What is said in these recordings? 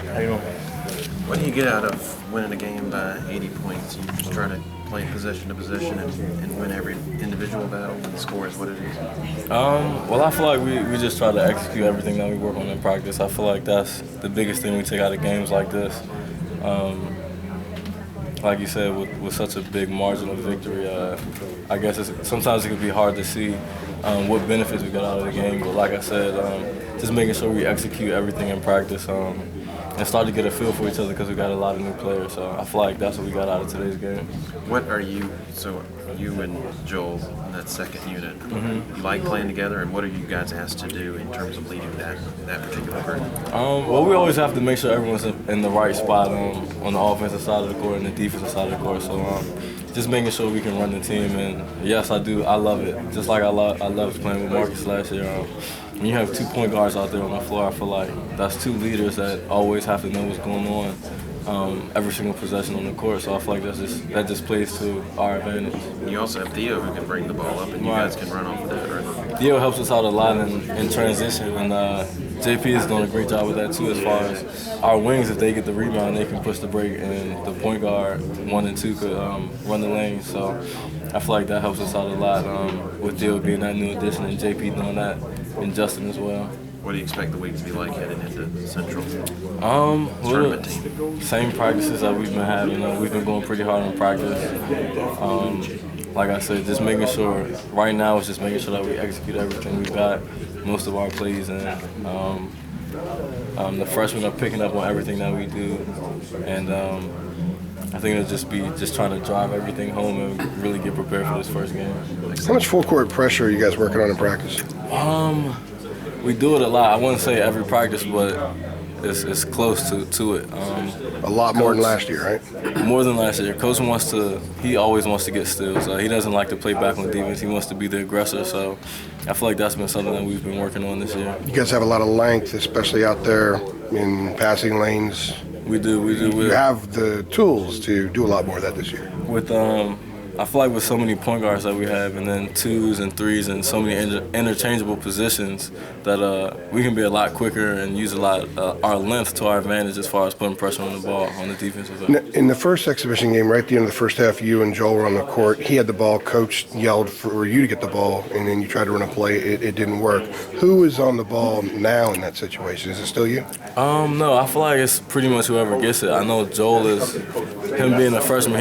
How you doing? What do you get out of winning a game by 80 points? You just try to play position to position and win every individual battle and score is what it is? Well, I feel like we just try to execute everything that we work on in practice. I feel like that's the biggest thing we take out of games like this. Like you said, with such a big margin of victory, I guess sometimes it can be hard to see what benefits we got out of the game. But like I said, just making sure we execute everything in practice and start to get a feel for each other because we got a lot of new players. So I feel like that's what we got out of today's game. What are you, so you and Joel in that second unit, you like playing together, and what are you guys asked to do in terms of leading that particular group? Well, we always have to make sure everyone's in the right spot on the offensive side of the court and the defensive side of the court. So just making sure we can run the team. And yes, I do. I love it. Just like I loved playing with Marcus last year. When you have 2 point guards out there on the floor, I feel like that's 2 leaders that always have to know what's going on every single possession on the court. So I feel like that just plays to our advantage. You also have Theo who can bring the ball up, and you guys can run off of that, right? Theo helps us out a lot in transition, and JP is doing a great job with that too. As far as our wings, if they get the rebound, they can push the break, and the point guard 1 and 2 could run the lane. So I feel like that helps us out a lot with Theo being that new addition and JP doing that, and Justin as well. What do you expect the week to be like heading into Central? Tournament team. Same practices that we've been having. We've been going pretty hard in practice. Like I said, just making sure, right now it's just making sure that we execute everything we've got, most of our plays, and the freshmen are picking up on everything that we do. And I think it'll just be trying to drive everything home and really get prepared for this first game. How much full court pressure are you guys working on in practice? We do it a lot. I wouldn't say every practice, but it's close to it. A lot more than last year, right? More than last year. Coach he always wants to get steals. He doesn't like to play back on defense. He wants to be the aggressor. So I feel like that's been something that we've been working on this year. You guys have a lot of length, especially out there in passing lanes. We do. You have the tools to do a lot more of that this year. I feel like with so many point guards that we have, and then 2s and 3s and so many interchangeable positions, that we can be a lot quicker and use a lot our length to our advantage as far as putting pressure on the ball on the defensive side. In the first exhibition game, right at the end of the first half, you and Joel were on the court. He had the ball. Coach yelled for you to get the ball, and then you tried to run a play. It didn't work. Who is on the ball now in that situation? Is it still you? No, I feel like it's pretty much whoever gets it. I know Joel him being a freshman,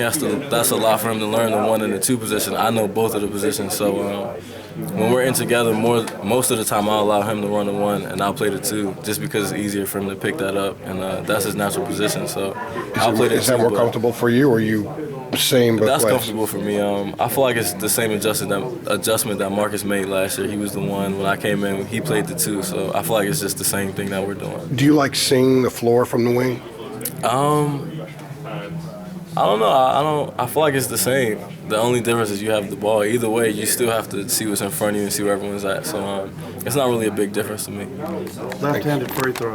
that's a lot for him to learn the 1 and the 2 position. I know both of the positions, so when we're in together, most of the time I'll allow him to run the 1 and I'll play the 2, just because it's easier for him to pick that up, and that's his natural position. So I'll play the 2. Is that more comfortable for you, or are you same but that's ways? Comfortable for me. I feel like it's the same adjustment that Marcus made last year. He was the 1 when I came in. He played the 2, so I feel like it's just the same thing that we're doing. Do you like seeing the floor from the wing? I don't know. I feel like it's the same. The only difference is you have the ball. Either way, you still have to see what's in front of you and see where everyone's at. So it's not really a big difference to me. Left-handed free throw.